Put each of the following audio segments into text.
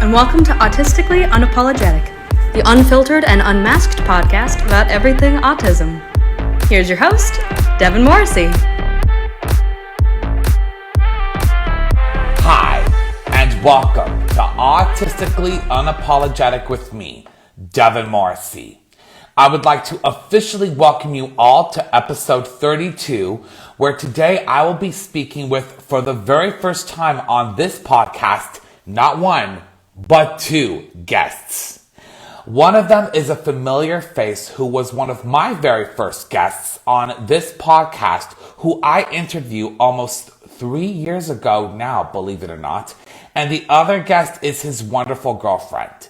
and welcome to Autistically Unapologetic, the unfiltered and unmasked podcast about everything autism. Here's your host, Devin Morrissey. Hi, and welcome to Autistically Unapologetic with me, Devin Morrissey. I would like to officially welcome you all to episode 32, where today I will be speaking with, for the very first time on this podcast, not one, but two guests. One of them is a familiar face who was one of my very first guests on this podcast, who I interviewed almost 3 years ago now, believe it or not. And the other guest is his wonderful girlfriend.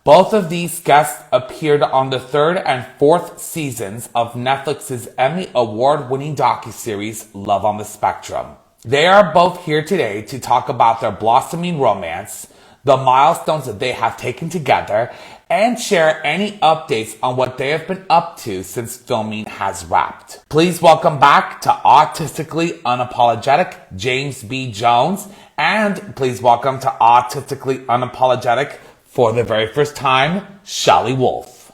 Both of these guests appeared on the third and fourth seasons of Netflix's Emmy Award-winning docuseries, Love on the Spectrum. They are both here today to talk about their blossoming romance, the milestones that they have taken together, and share any updates on what they have been up to since filming has wrapped. Please welcome back to Autistically Unapologetic, James B. Jones, and please welcome to Autistically Unapologetic, for the very first time, Shelley Wolfe.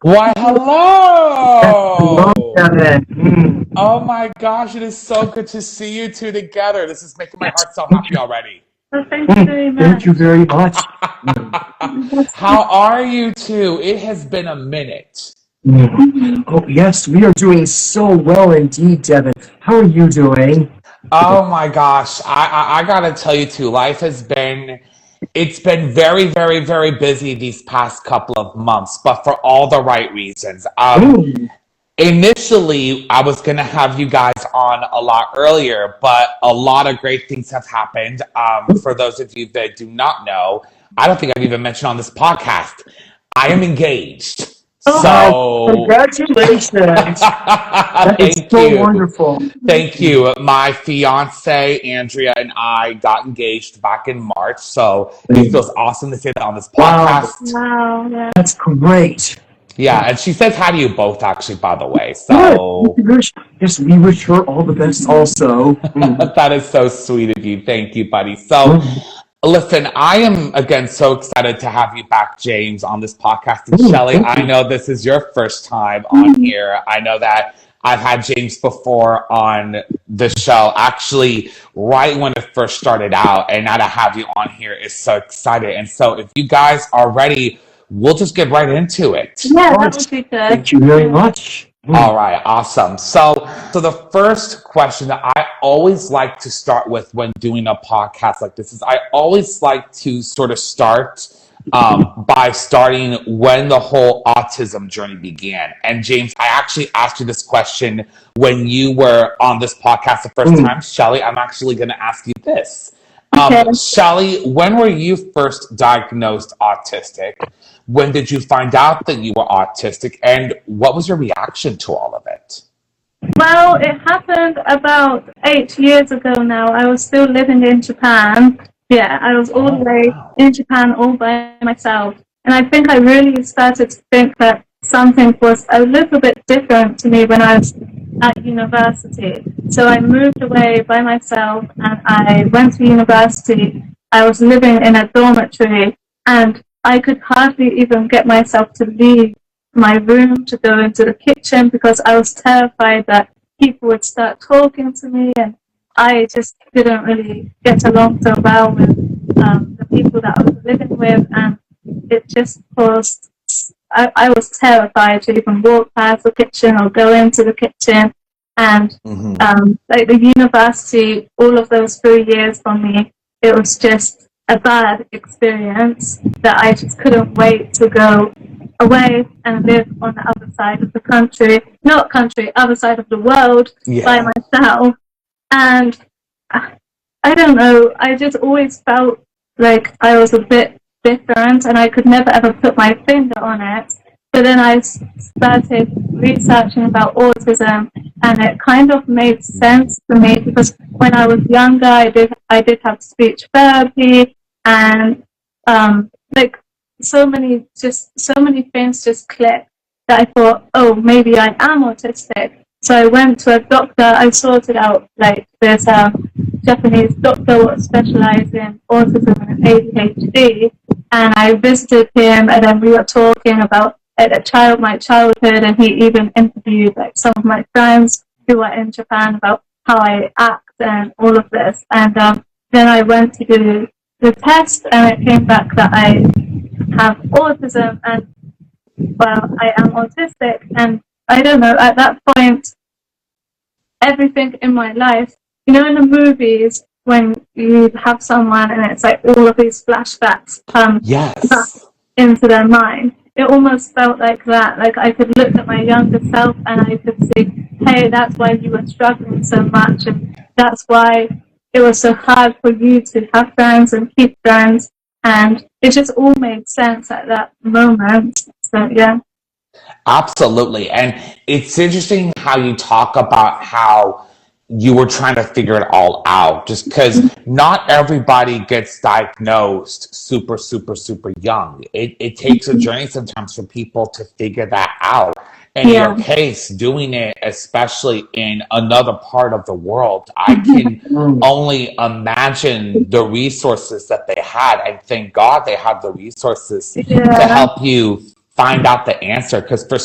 Why, hello! Hello, Devin. Oh my gosh, it is so good to see you two together. This is making my heart so happy already. Well, thank you very much. Thank you very much. How are you two? It has been a minute. Oh, yes, we are doing so well indeed, Devin. How are you doing? Oh my gosh, I gotta tell you two, it's been very, very, very busy these past couple of months, but for all the right reasons. Initially, I was going to have you guys on a lot earlier, but a lot of great things have happened. For those of you that do not know, I don't think I've even mentioned on this podcast, I am engaged. So congratulations. That's so wonderful. Thank you. My fiance, Andrea, and I got engaged back in March. So it feels awesome to say that on this podcast. Wow, yeah. That's great. Yeah, and she says hi to you both, actually, by the way. So Yes, we wish her all the best also. That is so sweet of you. Thank you, buddy. So listen, I am, again, so excited to have you back, James, on this podcast. And Shelley, I know this is your first time on here. I know that I've had James before on the show, actually, right when it first started out. And now to have you on here is so exciting. And so if you guys are ready, we'll just get right into it. Yeah, that would be good. Thank you very much. All right, awesome. So the first question that I always like to start with when doing a podcast like this is I always like to sort of start by starting when the whole autism journey began. And James, I actually asked you this question when you were on this podcast the first time. Shelley, I'm actually going to ask you this. Shelley, when were you first diagnosed autistic? When did you find out that you were autistic? And what was your reaction to all of it? Well, it happened about 8 years ago now. I was still living in Japan. Yeah, I was all the way in Japan all by myself. And I think I really started to think that something was a little bit different to me when I was at university. So I moved away by myself and I went to university. I was living in a dormitory and I could hardly even get myself to leave my room to go into the kitchen because I was terrified that people would start talking to me and I just didn't really get along so well with the people that I was living with, and it just caused, I was terrified to even walk past the kitchen or go into the kitchen. And like the university, all of those 3 years for me, it was just a bad experience that I just couldn't wait to go away and live on the other side of the other side of the world by myself. And I don't know, I just always felt like I was a bit different and I could never ever put my finger on it. But then I started researching about autism and it kind of made sense to me because when I was younger I did have speech therapy and like so many things just clicked that I thought, oh, maybe I am autistic. So I went to a doctor. I sorted out like this Japanese doctor what specialized in autism and ADHD, and I visited him, and then we were talking about my childhood, and he even interviewed like some of my friends who were in Japan about how I act and all of this. And then I went to do the test, and it came back that I have autism, and well, I am autistic. And I don't know, at that point, everything in my life, in the movies, when you have someone and it's like all of these flashbacks come into their mind, it almost felt like that. Like I could look at my younger self and I could see, hey, that's why you were struggling so much, and that's why it was so hard for you to have friends and keep friends. And it just all made sense at that moment. So, yeah. Absolutely. And it's interesting how you talk about how you were trying to figure it all out, just because not everybody gets diagnosed super, super, super young. It takes a journey sometimes for people to figure that out. In your case, doing it, especially in another part of the world, I can only imagine the resources that they had. And thank God they had the resources to help you find out the answer. Because for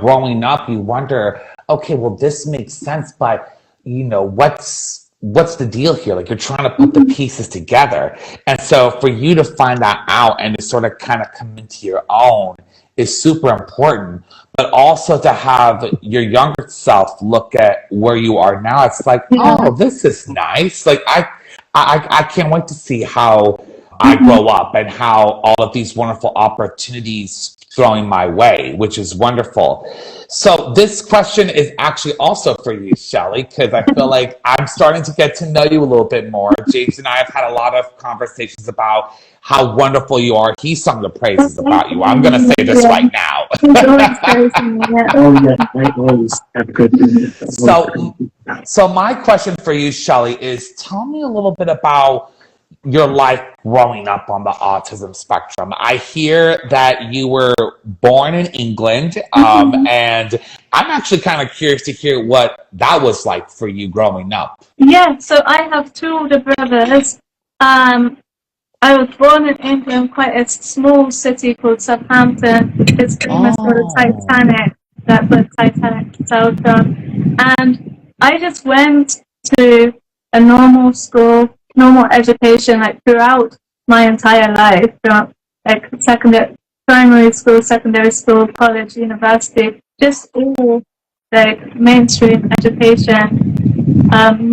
growing up, you wonder, okay, well, this makes sense, but what's the deal here? Like, you're trying to put the pieces together. And so for you to find that out and to sort of kind of come into your own is super important. But also to have your younger self look at where you are now, it's like, oh, this is nice. Like, I can't wait to see how I grow up and how all of these wonderful opportunities throwing my way, which is wonderful. So this question is actually also for you, Shelley, because I feel like I'm starting to get to know you a little bit more. James and I have had a lot of conversations about how wonderful you are. He sung the praises about you. I'm going to say this right now. Oh, yeah, I always have good news. So my question for you, Shelley, is tell me a little bit about your life growing up on the autism spectrum. I hear that you were born in England, and I'm actually kind of curious to hear what that was like for you growing up. Yeah, so I have two older brothers. I was born in England, quite a small city called Southampton. It's famous for the Titanic, that the Titanic sailed from. And I just went to a normal school, normal education, like throughout my entire life, throughout like primary school, secondary school, college, university, just all like mainstream education.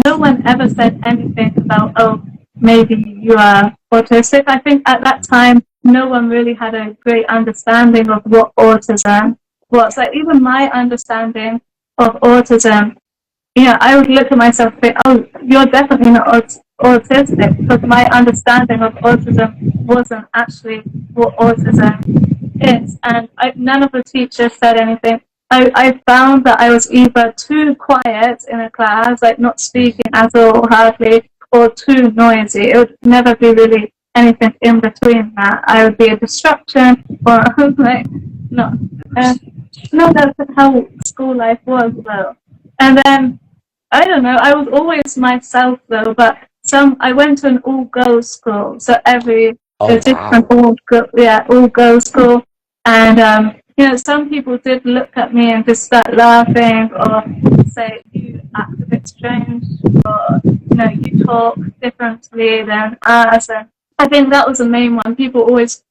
No one ever said anything about, oh, maybe you are autistic. I think at that time, no one really had a great understanding of what autism was. Like, even my understanding of autism, I would look at myself and think, oh, you're definitely not autistic, because my understanding of autism wasn't actually what autism is. And none of the teachers said anything. I found that I was either too quiet in a class, like not speaking at all, hardly, or too noisy. It would never be really anything in between that. I would be a distraction, or like, no. No, that's how school life was, though. And then, I don't know, I was always myself, though, but I went to an all-girls school, so different all-girls school, and, some people did look at me and just start laughing, or say, you act a bit strange, or, you talk differently than us, and I think that was the main one. People always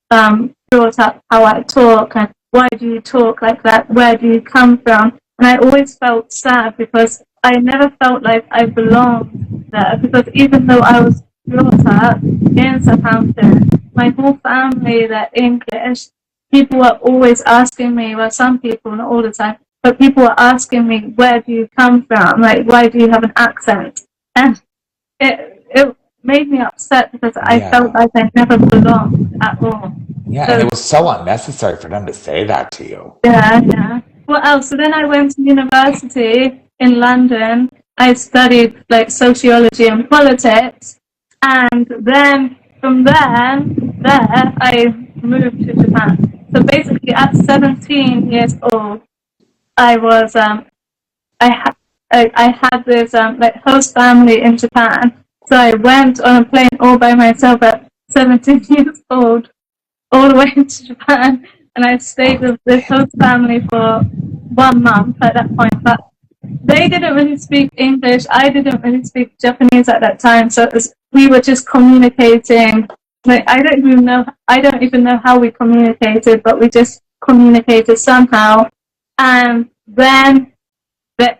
brought up how I talk, and why do you talk like that, where do you come from, and I always felt sad, because I never felt like I belonged there, because even though I was brought up in Southampton, my whole family, they're English. People were always asking me, well, some people, not all the time, but people were asking me, where do you come from? Like, why do you have an accent? And it made me upset, because I felt like I never belonged at all. Yeah, and it was so unnecessary for them to say that to you. Yeah. What else? So then I went to university in London. I studied like sociology and politics. And then from there, I moved to Japan. So basically at 17 years old, I was I had this like host family in Japan. So I went on a plane all by myself at 17 years old, all the way to Japan, and I stayed with this host family for 1 month at that point. But they didn't really speak English. I didn't really speak Japanese at that time, so we were just communicating. Like I don't even know how we communicated, but we just communicated somehow. And then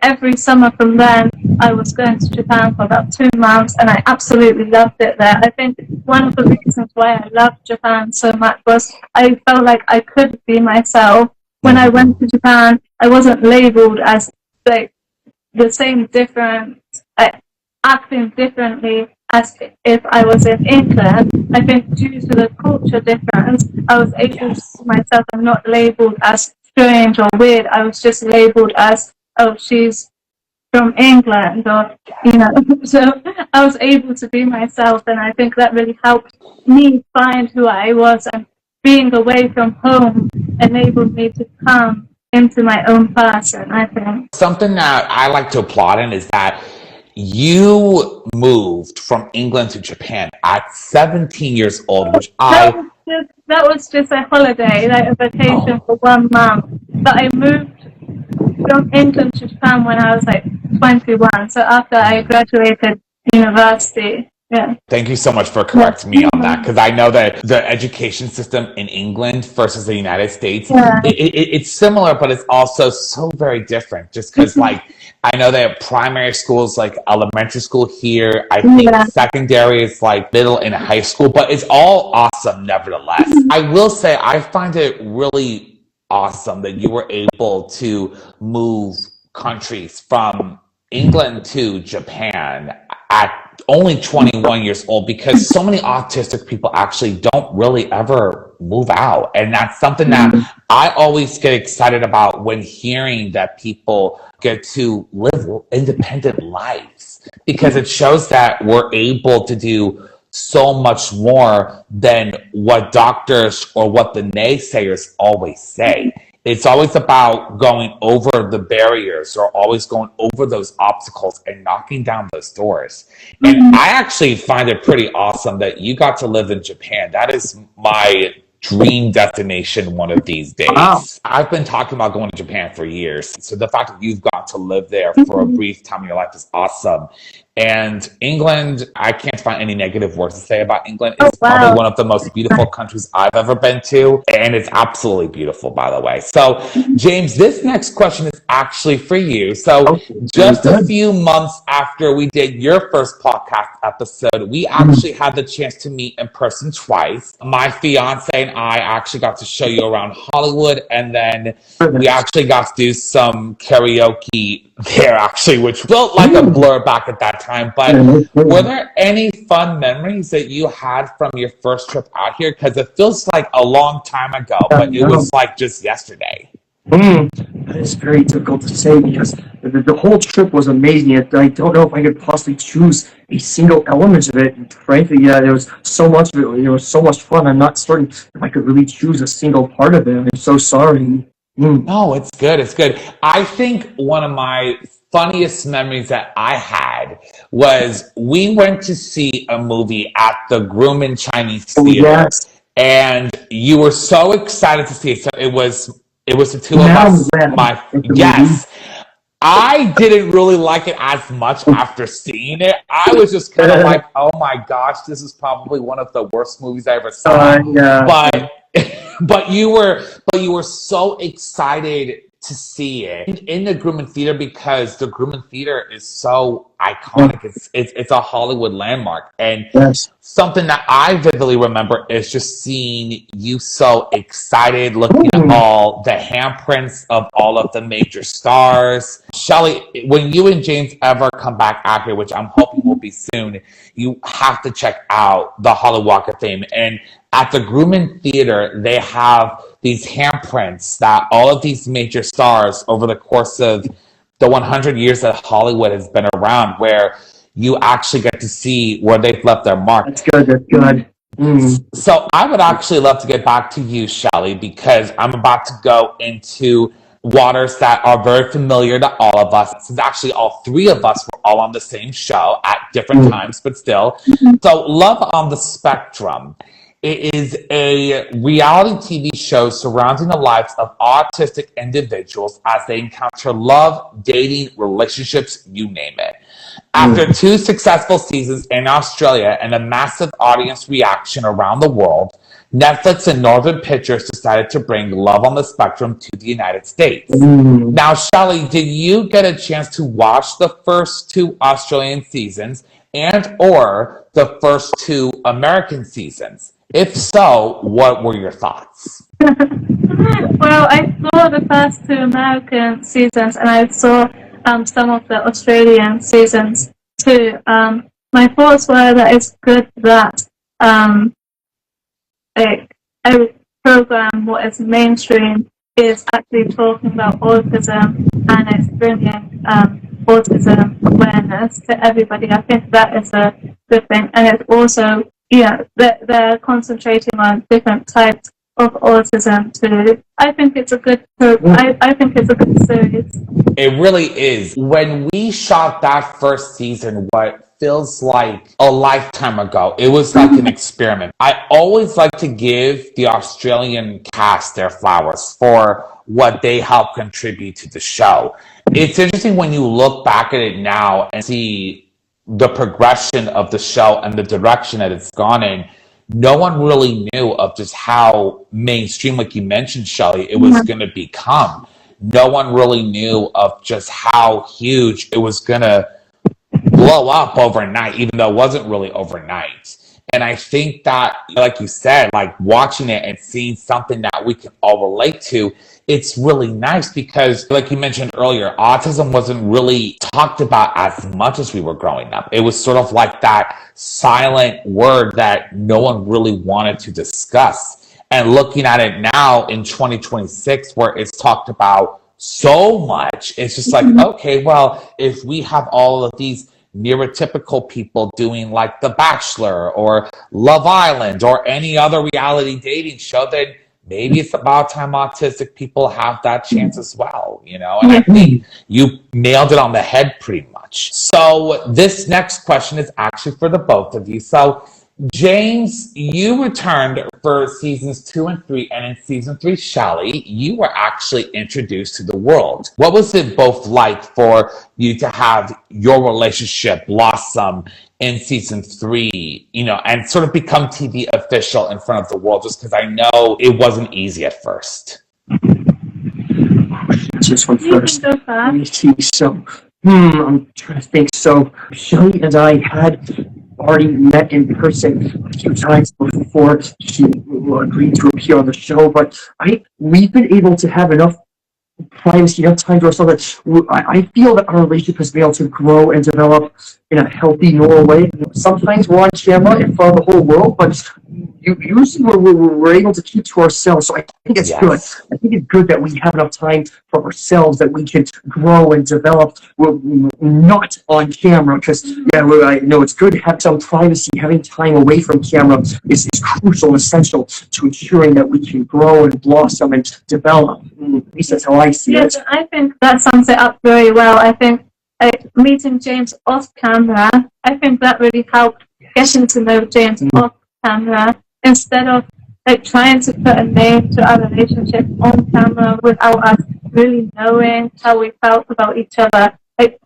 every summer from then, I was going to Japan for about 2 months, and I absolutely loved it there. I think one of the reasons why I loved Japan so much was I felt like I could be myself. When I went to Japan, I wasn't labeled as like the same different, acting differently as if I was in England. I think due to the culture difference, I was able to see myself and not labeled as strange or weird. I was just labeled as, oh, she's from England, or, so I was able to be myself, and I think that really helped me find who I was, and being away from home enabled me to come into my own person, I think. Something that I like to applaud in is that you moved from England to Japan at 17 years old, which that was just a holiday, like a vacation for 1 month. But I moved from England to Japan when I was like 21. So after I graduated university. Yeah. Thank you so much for correcting me on that, because I know that the education system in England versus the United States, it's similar, but it's also so very different. Just because, like, I know that primary school is like elementary school here. I think secondary is like middle and high school, but it's all awesome nevertheless. I will say I find it really awesome that you were able to move countries from England to Japan at only 21 years old, because so many autistic people actually don't really ever move out. And that's something that I always get excited about when hearing that people get to live independent lives, because it shows that we're able to do so much more than what doctors or what the naysayers always say. It's always about going over the barriers, or always going over those obstacles and knocking down those doors. And I actually find it pretty awesome that you got to live in Japan. That is my dream destination one of these days. Wow. I've been talking about going to Japan for years. So the fact that you've got to live there for a brief time in your life is awesome. And England, I can't find any negative words to say about England. It's probably one of the most beautiful countries I've ever been to. And it's absolutely beautiful, by the way. So, James, this next question is actually for you. So just a few months after we did your first podcast episode, we actually had the chance to meet in person twice. My fiance and I actually got to show you around Hollywood, and then we actually got to do some karaoke there, actually, which felt like a blur back at that time. But were there any fun memories that you had from your first trip out here? Because it feels like a long time ago, but it was like just yesterday. That is very difficult to say, because the whole trip was amazing. I don't know if I could possibly choose a single element of it. And frankly, there was so much of it. It was so much fun. I'm not certain if I could really choose a single part of it. I'm so sorry. No, it's good. It's good. I think one of my funniest memories that I had was we went to see a movie at the Grumman Chinese Theater, and you were so excited to see it. So it was the two of us. Yes. I didn't really like it as much after seeing it. I was just kind of like, oh my gosh, this is probably one of the worst movies I ever saw. But you were so excited to see it in the Grumman Theater, because the Grumman Theater is so iconic. It's a Hollywood landmark. And something that I vividly remember is just seeing you so excited, looking at all the handprints of all of the major stars. Shelley, when you and James ever come back out here, which I'm hoping will be soon, you have to check out the Hollywood Walk of Fame. And at the Grumman Theater, they have these handprints that all of these major stars over the course of the 100 years that Hollywood has been around, where you actually get to see where they've left their mark. That's good. So I would actually love to get back to you, Shelley, because I'm about to go into waters that are very familiar to all of us. Since actually all three of us were all on the same show at different times, but still. So Love on the Spectrum. It is a reality TV show surrounding the lives of autistic individuals as they encounter love, dating, relationships, you name it. After 2 successful seasons in Australia and a massive audience reaction around the world, Netflix and Northern Pictures decided to bring Love on the Spectrum to the United States. Now, Shelley, did you get a chance to watch the first 2 Australian seasons and or the first 2 American seasons? If so, what were your thoughts? Well, I saw the first 2 American seasons and I saw some of the Australian seasons too. My thoughts were that it's good that a program what is mainstream is actually talking about autism and it's bringing autism awareness to everybody. I think that is a good thing, and it's also they're concentrating on different types of autism too. I think it's a good I think it's a good series. It really is. When we shot that first season, what feels like a lifetime ago, it was like an experiment. I always like to give the Australian cast their flowers for what they helped contribute to the show. It's interesting when you look back at it now and see the progression of the show and the direction that it's gone in. No one really knew of just how mainstream, like you mentioned, Shelley, it was going to become. No one really knew of just how huge it was going to blow up overnight, even though it wasn't really overnight. And I think that, like you said, like watching it and seeing something that we can all relate to, it's really nice because, like you mentioned earlier, autism wasn't really talked about as much as we were growing up. It was sort of like that silent word that no one really wanted to discuss. And looking at it now in 2026, where it's talked about so much, it's just like, okay, well, if we have all of these neurotypical people doing like The Bachelor or Love Island or any other reality dating show, then maybe it's about time autistic people have that chance as well, you know? And I think you nailed it on the head pretty much. So this next question is actually for the both of you. So James, you returned for seasons 2 and 3, and in season 3, Shelley, you were actually introduced to the world. What was it both like for you to have your relationship blossom in season 3, you know, and sort of become TV official in front of the world? Just because I know it wasn't easy at first. Just one first. Let me see. So, I'm trying to think. So, Shelley and I had already met in person a few times before she agreed to appear on the show, but we've been able to have enough privacy, enough time to ourselves that I feel that our relationship has been able to grow and develop in a healthy, normal way. Sometimes we're on camera in front of the whole world, but usually we're able to keep to ourselves. So I think it's good. I think it's good that we have enough time for ourselves that we can grow and develop. We're not on camera because, I know it's good to have some privacy. Having time away from camera is crucial and essential to ensuring that we can grow and blossom and develop. At least that's how I see it. I think that sums it up very well. I think meeting James off camera, I think that really helped getting to know James off camera instead of trying to put a name to our relationship on camera without us really knowing how we felt about each other.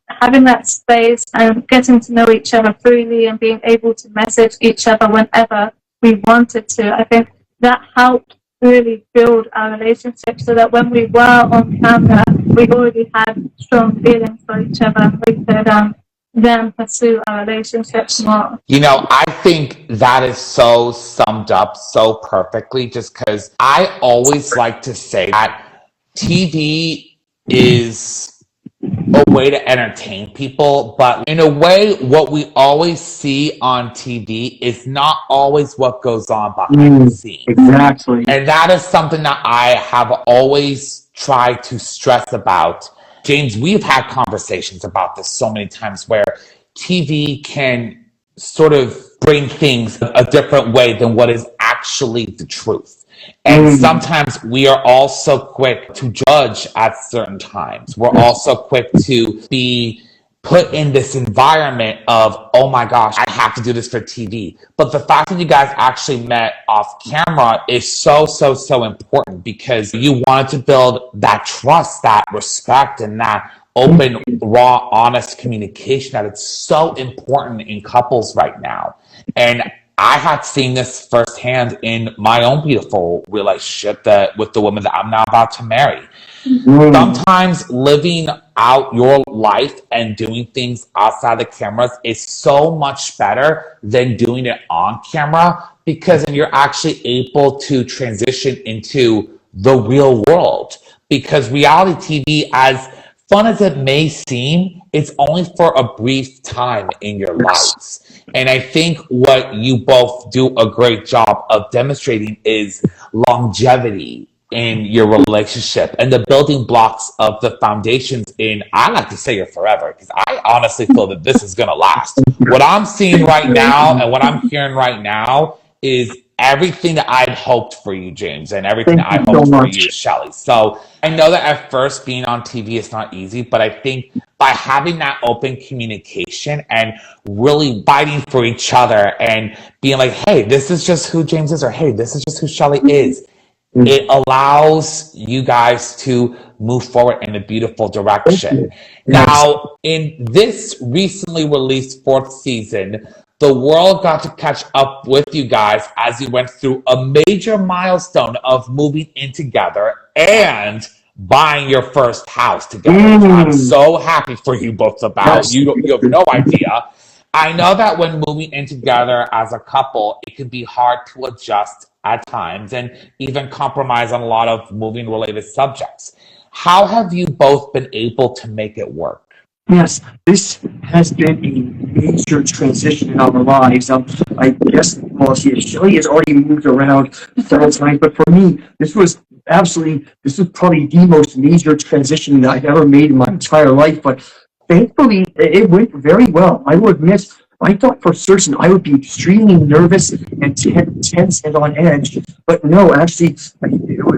Having that space and getting to know each other freely and being able to message each other whenever we wanted to, I think that helped really build our relationship so that when we were on camera, we already had strong feelings for each other and we could then pursue our relationships more. You know, I think that is so summed up so perfectly, just because I always like to say that TV is a way to entertain people, but in a way, what we always see on TV is not always what goes on behind the scenes. Exactly. And that is something that I have always tried to stress about. James, we've had conversations about this so many times where TV can sort of bring things a different way than what is actually actually the truth. And sometimes we are all so quick to judge at certain times. We're also quick to be put in this environment of, oh my gosh, I have to do this for TV. But the fact that you guys actually met off camera is so, so, so important, because you wanted to build that trust, that respect, and that open, raw, honest communication that it's so important in couples right now. And I had seen this firsthand in my own beautiful relationship with the woman that I'm now about to marry. Sometimes living out your life and doing things outside the cameras is so much better than doing it on camera, because then you're actually able to transition into the real world. Because reality TV, as fun as it may seem, it's only for a brief time in your lives. And I think what you both do a great job of demonstrating is longevity in your relationship and the building blocks of the foundations in, I like to say, your forever, because I honestly feel that this is going to last. What I'm seeing right now and what I'm hearing right now is everything that I'd hoped for you, James, and everything that I hoped for you, Shelley. So I know that at first being on TV is not easy, but I think by having that open communication and really fighting for each other and being like, hey, this is just who James is, or hey, this is just who Shelley is, it allows you guys to move forward in a beautiful direction. Now, in this recently released 4th season, the world got to catch up with you guys as you went through a major milestone of moving in together and buying your first house together. I'm so happy for you both about. You have no idea. I know that when moving in together as a couple, it can be hard to adjust at times and even compromise on a lot of moving related subjects. How have you both been able to make it work? Yes, this has been a major transition in our lives. I guess, well, Shelley has already moved around several times, but for me, this was probably the most major transition that I've ever made in my entire life. But thankfully, it went very well. I will admit, I thought for certain I would be extremely nervous and tense and on edge. But no, actually,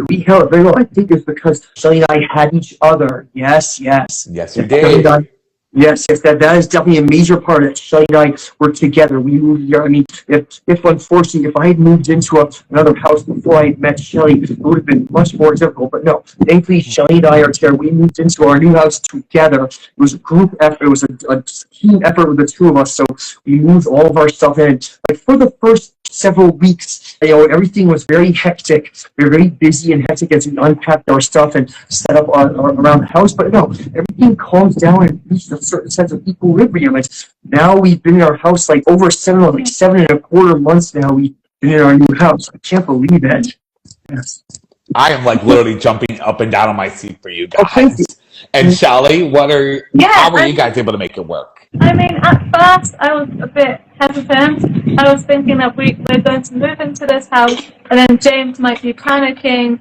we held it very well. I think it's because Shelley and I had each other. Yes. Yes, you did. Yes, that is definitely a major part of it. Shelley and I were together. We moved here. I mean, if unfortunately, if I had moved into another house before I met Shelley, it would have been much more difficult. But no, thankfully, Shelley and I are together. We moved into our new house together. It was a group effort. It was a team effort with the two of us. So we moved all of our stuff in. Like for the first several weeks, everything was very hectic. We were very busy and hectic as we unpacked our stuff and set up around the house. But no, everything calms down and reaches a certain sense of equilibrium. Now we've been in our house like over 7.25 months now. We've been in our new house. I can't believe it. Yes. I am like literally jumping up and down on my seat for you guys. Thank you. And Shelley, how were you guys able to make it work? I mean, at first I was a bit hesitant. I was thinking that we're going to move into this house, and then James might be panicking,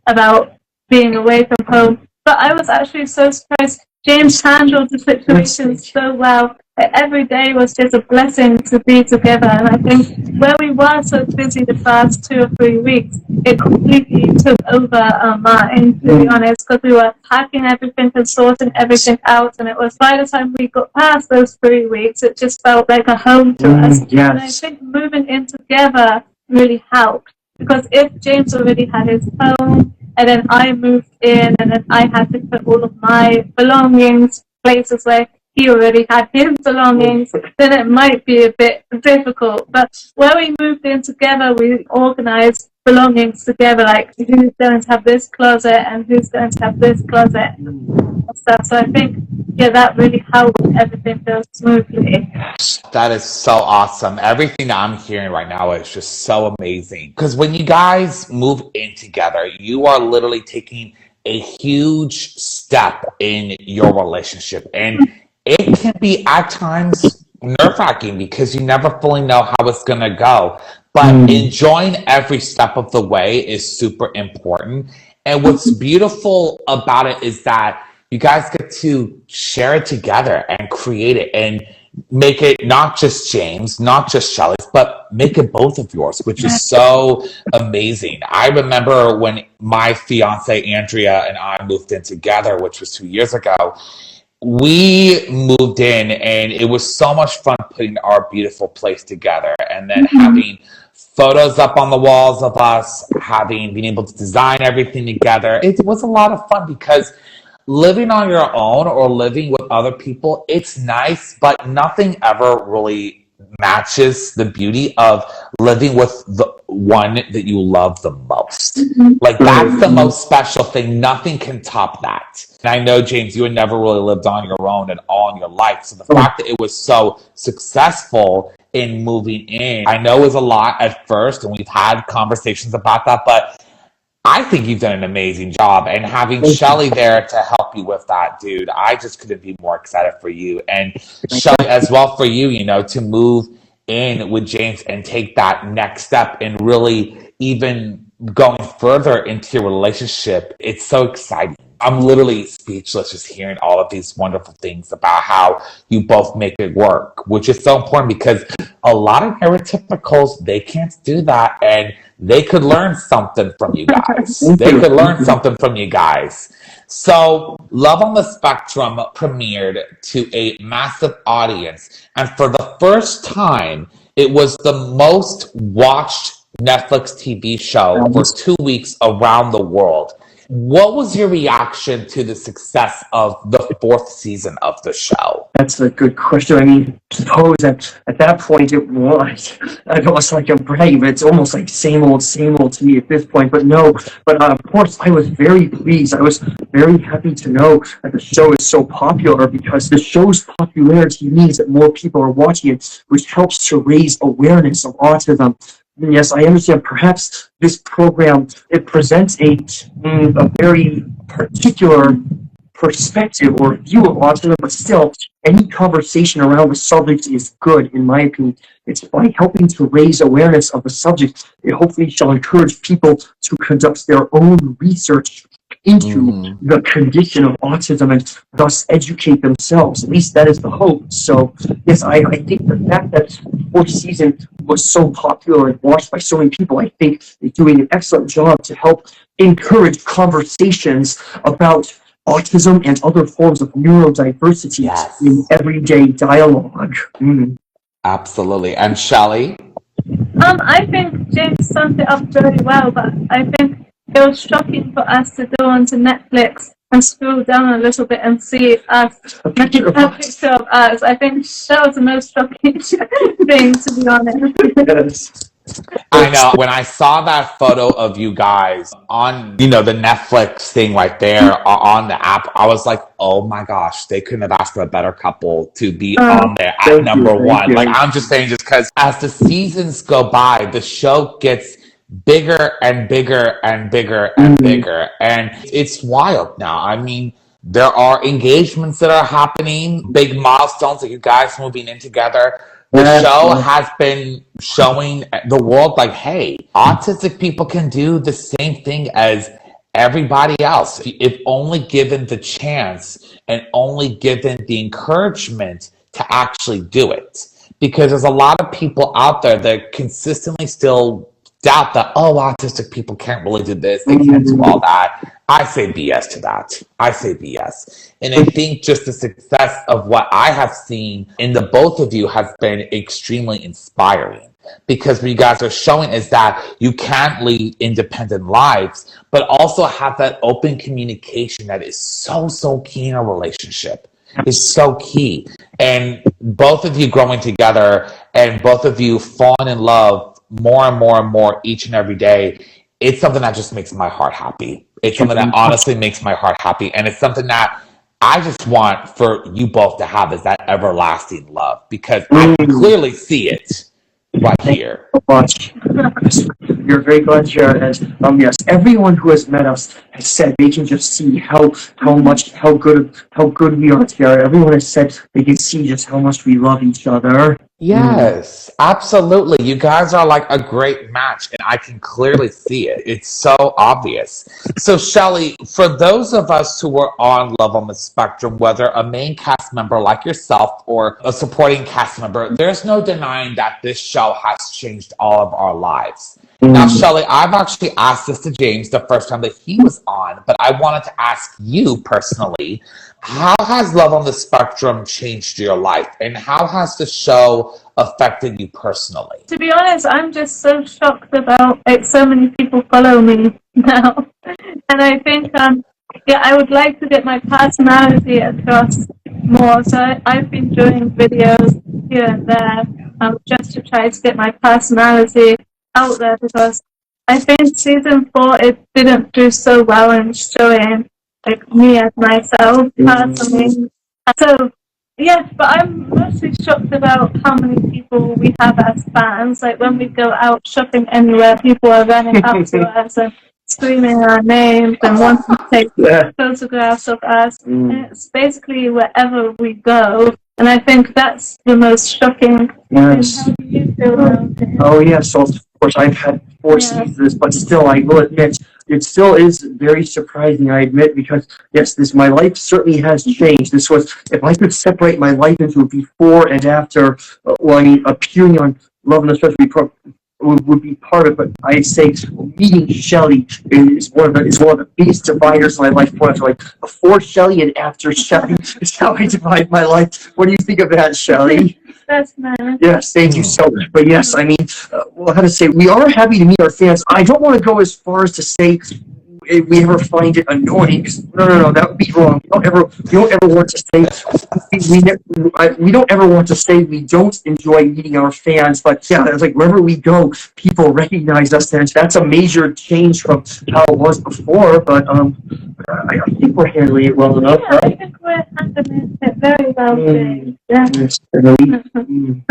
about being away from home. But I was actually so surprised. James handled the situation so well. Every day was just a blessing to be together. And I think where we were so busy the first 2 or 3 weeks, it completely took over our mind, to be honest, because we were packing everything and sorting everything out. And it was by the time we got past those 3 weeks, it just felt like a home to us. Yes. And I think moving in together really helped. Because if James already had his home, and then I moved in, and then I had to put all of my belongings places where he already had his belongings, then it might be a bit difficult. But where we moved in together, we organized belongings together, like who's going to have this closet and who's going to have this closet and stuff. So I think, that really helped everything go smoothly. That is so awesome. Everything that I'm hearing right now is just so amazing. Because when you guys move in together, you are literally taking a huge step in your relationship. And it can be at times nerve-wracking because you never fully know how it's going to go. But enjoying every step of the way is super important. And what's beautiful about it is that you guys get to share it together and create it. And make it not just James, not just Shelley's, but make it both of yours, which is so amazing. I remember when my fiance Andrea and I moved in together, which was 2 years ago. We moved in and it was so much fun putting our beautiful place together and then having photos up on the walls of us, being able to design everything together. It was a lot of fun because living on your own or living with other people, it's nice, but nothing ever really matches the beauty of living with the one that you love the most. Like, that's the most special thing. Nothing can top that. And I know, James, you had never really lived on your own at all in your life. So the fact that it was so successful in moving in, I know it was a lot at first, and we've had conversations about that, but I think you've done an amazing job, and having Shelley there to help you with that, dude, I just couldn't be more excited for you. And Shelley, as well for you, to move in with James and take that next step and really even going further into your relationship. It's so exciting. I'm literally speechless just hearing all of these wonderful things about how you both make it work, which is so important because a lot of neurotypicals, they can't do that, and they could learn something from you guys. They could learn something from you guys. So Love on the Spectrum premiered to a massive audience, and for the first time, it was the most watched Netflix TV show for 2 weeks around the world. What was your reaction to the success of the fourth season of the show? That's a good question. I mean, suppose at that point it was. I know it's like a brave. It's almost like same old to me at this point. But no. But of course, I was very pleased. I was very happy to know that the show is so popular because the show's popularity means that more people are watching it, which helps to raise awareness of autism. Yes, I understand. Perhaps this program, it presents a very particular perspective or view of autism, but still, any conversation around the subject is good, in my opinion. It's by helping to raise awareness of the subject, it hopefully shall encourage people to conduct their own research into the condition of autism and thus educate themselves. At least that is the hope. So, yes, I think the fact that the fourth season was so popular and watched by so many people, I think they're doing an excellent job to help encourage conversations about autism and other forms of neurodiversity in everyday dialogue. Absolutely. And Shelley? I think James summed it up very well, but I think it was shocking for us to go onto Netflix and scroll down a little bit and see us, a picture of us. I think that was the most shocking thing, to be honest. I know. When I saw that photo of you guys on, the Netflix thing right there on the app, I was like, oh my gosh, they couldn't have asked for a better couple to be on there at number one. Like, I'm just saying, just because as the seasons go by, the show gets bigger and bigger and bigger and bigger. And it's wild now. I mean, there are engagements that are happening, big milestones that you guys moving in together. The show has been showing the world, like, hey, autistic people can do the same thing as everybody else if only given the chance and only given the encouragement to actually do it. Because there's a lot of people out there that consistently still doubt that, autistic people can't really do this, they can't do all that. I say BS to that. I say BS. And I think just the success of what I have seen in the both of you has been extremely inspiring. Because what you guys are showing is that you can lead independent lives, but also have that open communication that is so key in a relationship. Is so key. And both of you growing together and both of you falling in love more and more and more each and every day, it's something that just makes my heart happy. It's something that honestly makes my heart happy. And it's something that I just want for you both to have, is that everlasting love. Because I can clearly see it right here. You're very glad to share it. And yes, everyone who has met us has said they can just see how good we are together. Everyone has said they can see just how much we love each other. Yes, absolutely. You guys are like a great match, and I can clearly see it. It's so obvious. So, Shelley, for those of us who are on Love on the Spectrum, whether a main cast member like yourself or a supporting cast member, there's no denying that this show has changed all of our lives. Now, Shelley, I've actually asked this to James the first time that he was on, but I wanted to ask you personally, how has Love on the Spectrum changed your life, and how has the show affected you personally? To be honest, I'm just so shocked about it. So many people follow me now, and I think yeah, I would like to get my personality across more. So I've been doing videos here and there just to try to get my personality out there, because I think season 4 it didn't do so well in showing like me as myself personally. So yes, but I'm mostly shocked about how many people we have as fans. Like when we go out shopping anywhere, people are running up to us and screaming our names and wanting to take photographs of us. And it's basically wherever we go. And I think that's the most shocking thing. Yes. How do you feel about it? Oh, yeah. So, of course, I've had 4 seasons of this, but still, I will admit, it still is very surprising, I admit, because, yes, my life certainly has changed. This was, if I could separate my life into before and after, appearing on Love and the Spectrum would be part of it. I'd say meeting Shelley is one of the biggest dividers in my life. Like before Shelley and after Shelley is how I divide my life. What do you think of that, Shelley? That's nice. Yes, thank you so much. But yes, I mean, well, how to say, we are happy to meet our fans. I don't want to go as far as to say if we ever find it annoying. No, that would be wrong. We don't ever want to say we don't ever want to say we don't enjoy meeting our fans. But yeah, it's like wherever we go, people recognize us, and that's a major change from how it was before. But I think we're handling it well enough, Yeah, right? I think we're handling it very well today. Yeah. Yes,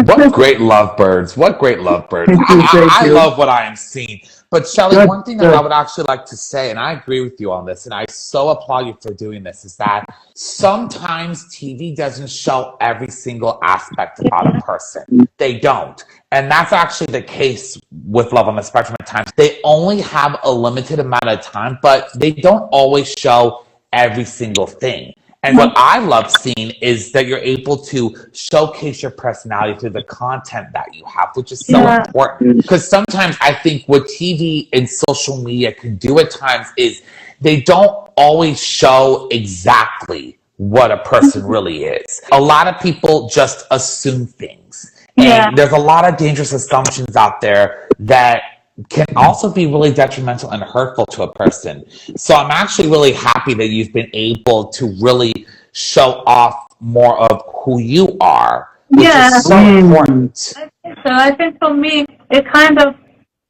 What great lovebirds. What great lovebirds. I love what I am seeing. But Shelley, one thing that I would actually like to say, and I agree with you on this, and I so applaud you for doing this, is that sometimes TV doesn't show every single aspect about a person. They don't. And that's actually the case with Love on the Spectrum at times. They only have a limited amount of time, but they don't always show every single thing. And what I love seeing is that you're able to showcase your personality through the content that you have, which is so important. Because sometimes I think what TV and social media can do at times is they don't always show exactly what a person really is. A lot of people just assume things. And there's a lot of dangerous assumptions out there that can also be really detrimental and hurtful to a person. So I'm actually really happy that you've been able to really show off more of who you are, which is so important. I think so. I think for me, it kind of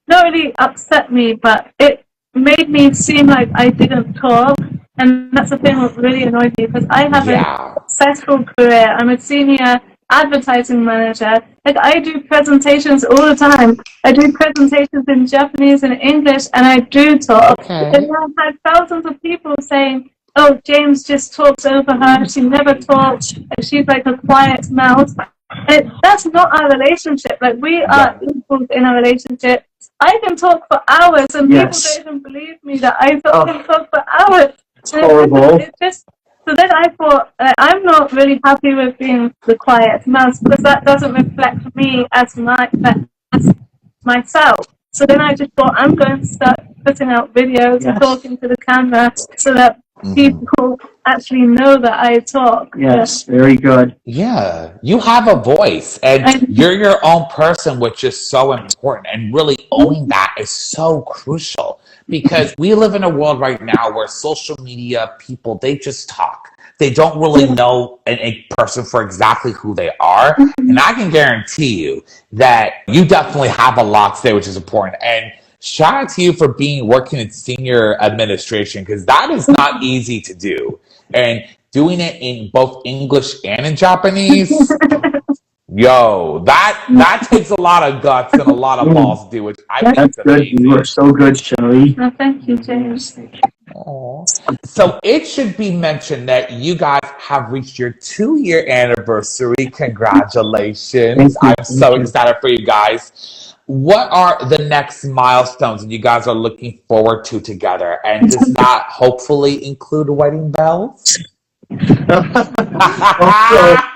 not really upset me, but it made me seem like I didn't talk. And that's the thing that really annoyed me, because I have a successful career. I'm a senior advertising manager. Like, I do presentations all the time. I do presentations in Japanese and English, and I do talk. And I've had thousands of people saying, oh, James just talks over her, she never talks, and she's like a quiet mouse. That's not our relationship. Like, we are equals in a relationship. I can talk for hours, and people don't even believe me that I can talk for hours. It's horrible. So then I thought, I'm not really happy with being the quiet mouse, because that doesn't reflect me as myself. So then I just thought, I'm going to start putting out videos and talking to the camera so that people actually know that I talk. Yes, very good. Yeah, you have a voice, and you're your own person, which is so important, and really owning that is so crucial, because we live in a world right now where social media people, they just talk. They don't really know a person for exactly who they are. And I can guarantee you that you definitely have a lot to say, which is important. And shout out to you for working in senior administration, because that is not easy to do. And doing it in both English and in Japanese, yo, that takes a lot of guts and a lot of balls to do, which I think is amazing. You are so good, Shelley. No, thank you, James. Aw. So it should be mentioned that you guys have reached your 2-year anniversary. Congratulations. I'm so excited for you guys. What are the next milestones that you guys are looking forward to together? And does that hopefully include wedding bells? Also,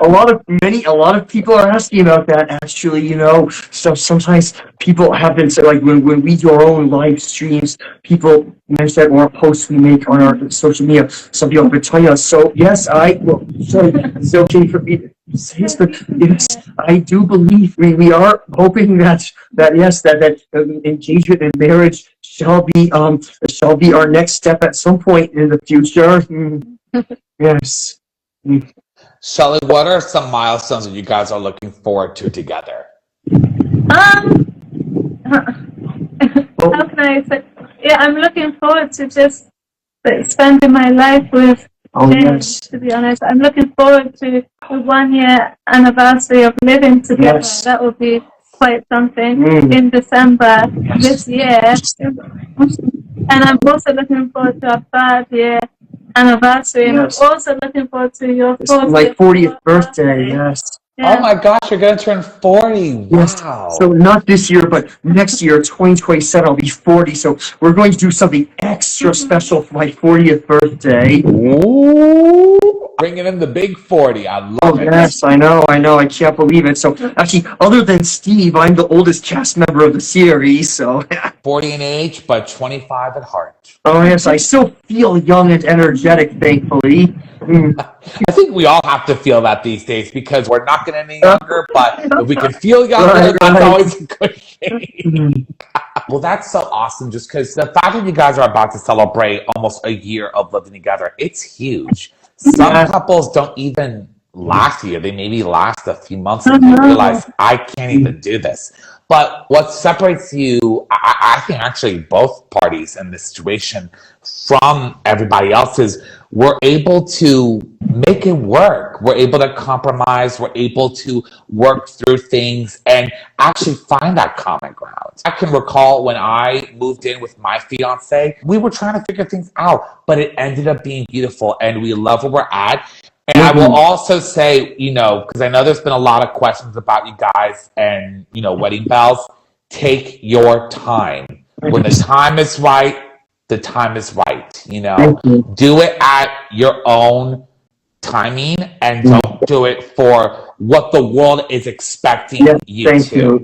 a lot of people are asking about that. Actually, so sometimes people have been like when we do our own live streams, people mention that or posts we make on our social media. Some people have been telling us. So yes, it's okay for me to say this, but yes, I do believe we are hoping that engagement and marriage shall be our next step at some point in the future. Yes. Shelley, what are some milestones that you guys are looking forward to together? How can I say? Yeah, I'm looking forward to just spending my life with James, to be honest. I'm looking forward to the 1-year anniversary of living together. Yes. That will be quite something in December this year. And I'm also looking forward to our 3rd-year anniversary. And I'm also looking forward to your 40th birthday. Yes. Yeah. Oh my gosh, you're going to turn 40. Wow. Yes. So not this year, but next year, 2027, I'll be 40. So we're going to do something extra special for my 40th birthday. Ooh. Bringing in the big 40. I love it. Yes, I know. I can't believe it. So actually, other than Steve, I'm the oldest cast member of the series. So 40 in age, but 25 at heart. Oh yes, I still feel young and energetic, thankfully. I think we all have to feel that these days because we're not getting any younger, but if we can feel younger, that's always a good thing. Well, that's so awesome just because the fact that you guys are about to celebrate almost a year of living together, it's huge. Some couples don't even last a year. They maybe last a few months and they realize, I can't even do this. But what separates you, I think actually both parties in this situation from everybody else is we're able to make it work. We're able to compromise. We're able to work through things and actually find that common ground. I can recall when I moved in with my fiance, we were trying to figure things out, but it ended up being beautiful and we love where we're at. And I will also say, because I know there's been a lot of questions about you guys and, wedding bells, take your time. When the time is right, the time is right, Do it at your own timing and don't do it for what the world is expecting you to.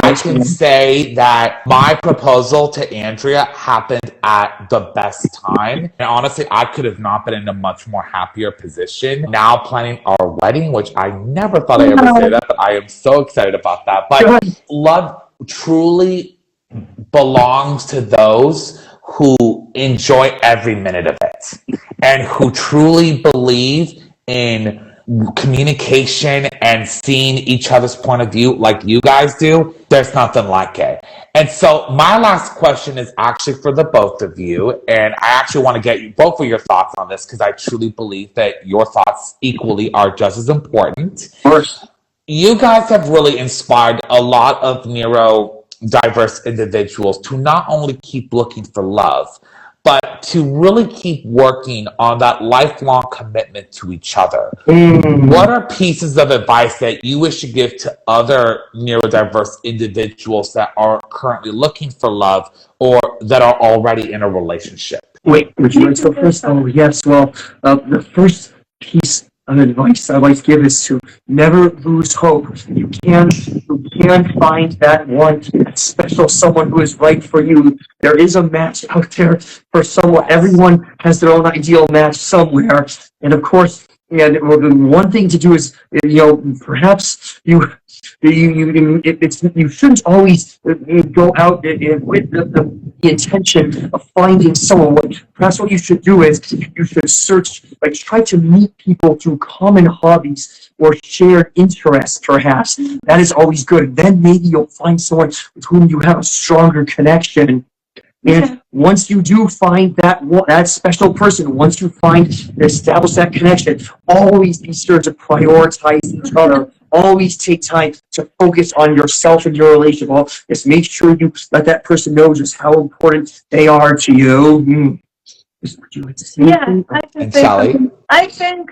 I can say that my proposal to Andrea happened at the best time. And honestly, I could have not been in a much more happier position. Now planning our wedding, which I never thought I'd ever say that, but I am so excited about that. But love truly belongs to those who enjoy every minute of it and who truly believe in communication and seeing each other's point of view like you guys do. There's nothing like it. And so my last question is actually for the both of you, and I actually want to get you both of your thoughts on this because I truly believe that your thoughts equally are just as important. First, you guys have really inspired a lot of neurodiverse individuals to not only keep looking for love, but to really keep working on that lifelong commitment to each other. What are pieces of advice that you wish to give to other neurodiverse individuals that are currently looking for love or that are already in a relationship? Wait, would you like to go first? Oh, yes. Well, the first piece of advice I'd like to give is to never lose hope. You can find that one special someone who is right for you. There is a match out there for someone. Everyone has their own ideal match somewhere. And of course, one thing to do is, perhaps you shouldn't always go out with the intention of finding someone. Perhaps what you should do is you should search, try to meet people through common hobbies or shared interests, perhaps. That is always good. Then maybe you'll find someone with whom you have a stronger connection. And once you do find that special person, once you establish that connection, always be sure to prioritize each other. Always take time to focus on yourself and your relationship. Just make sure you let that person know just how important they are to you. Would you like to say Yeah, anything? I can And say Shelley? something. I think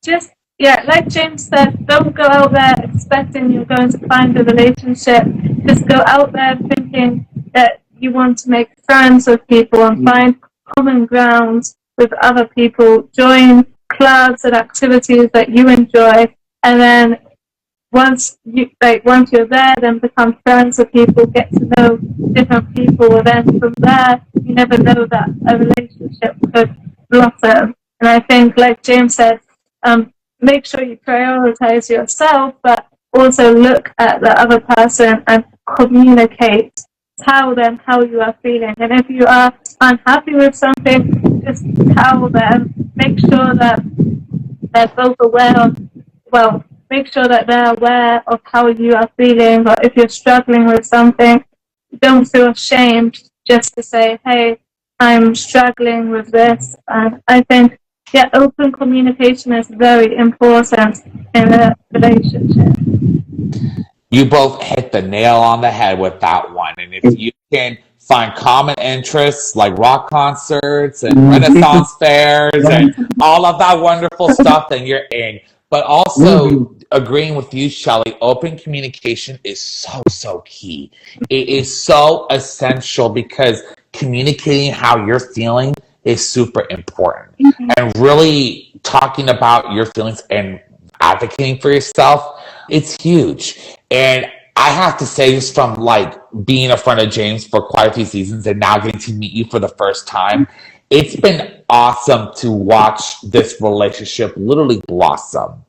just, yeah, like James said, don't go out there expecting you're going to find a relationship. Just go out there thinking that you want to make friends with people and find common ground with other people. Join clubs and activities that you enjoy, and then once you're there, then become friends with people, get to know different people, and then from there, you never know that a relationship could blossom. And I think, like James said, make sure you prioritize yourself, but also look at the other person and communicate. Tell them how you are feeling, and if you are unhappy with something, just tell them. Make sure that they're both aware of, well, make sure that they're aware of how you are feeling, or if you're struggling with something, don't feel ashamed just to say, hey, I'm struggling with this. And I think, yeah, open communication is very important in a relationship. You both hit the nail on the head with that one. And if you can find common interests like rock concerts and Renaissance fairs and all of that wonderful stuff, then you're in. But also agreeing with you, Shelley, open communication is so key. It is so essential because communicating how you're feeling is super important. And really talking about your feelings and advocating for yourself, it's huge. And I have to say, just from like being a friend of James for quite a few seasons and now getting to meet you for the first time, it's been awesome to watch this relationship literally blossom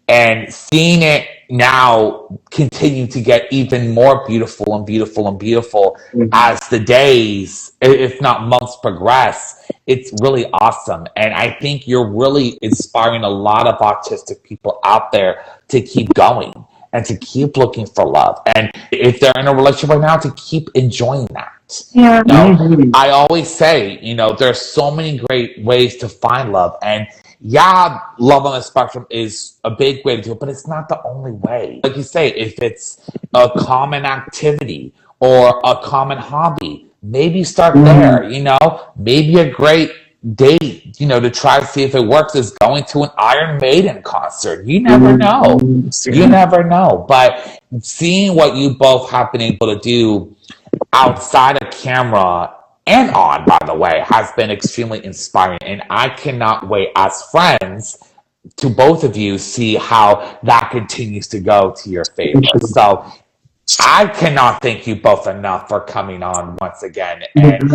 and seeing it now continue to get even more beautiful and beautiful and beautiful as the days, if not months, progress. It's really awesome. And I think you're really inspiring a lot of autistic people out there to keep going and to keep looking for love. And if they're in a relationship right now, to keep enjoying that. Yeah. You know, I always say, you know, there's so many great ways to find love. And yeah, love on the spectrum is a big way to do it, but it's not the only way. Like you say, if it's a common activity or a common hobby, maybe start there, you know, maybe a great date, you know, to try to see if it works is going to an Iron Maiden concert. You never know. You never know. But seeing what you both have been able to do outside of camera and on, by the way, has been extremely inspiring. And I cannot wait as friends to both of you see how that continues to go to your favor. So I cannot thank you both enough for coming on once again. And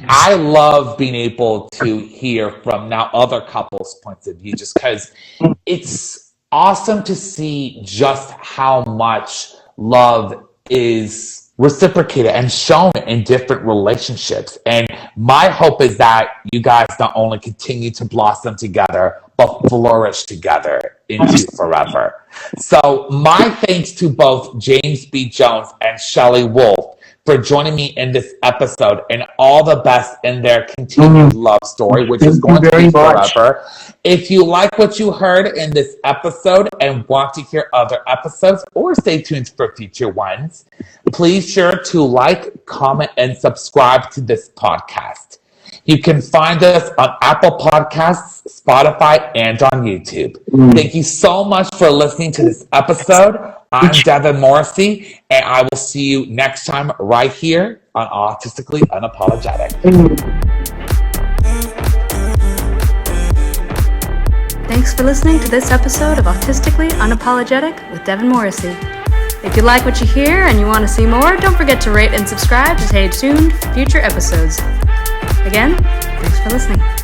I love being able to hear from now other couples' points of view, just because it's awesome to see just how much love is reciprocated and shown in different relationships. And my hope is that you guys not only continue to blossom together, but flourish together into forever. So my thanks to both James B. Jones and Shelley Wolfe for joining me in this episode, and all the best in their continued love story, which is going to be forever. If you like what you heard in this episode and want to hear other episodes or stay tuned for future ones, please sure to like, comment, and subscribe to this podcast. You can find us on Apple Podcasts, Spotify, and on YouTube. Thank you so much for listening to this episode. I'm Devin Morrissey, and I will see you next time right here on Autistically Unapologetic. Thanks for listening to this episode of Autistically Unapologetic with Devin Morrissey. If you like what you hear and you want to see more, don't forget to rate and subscribe to stay tuned for future episodes. Again, thanks for listening.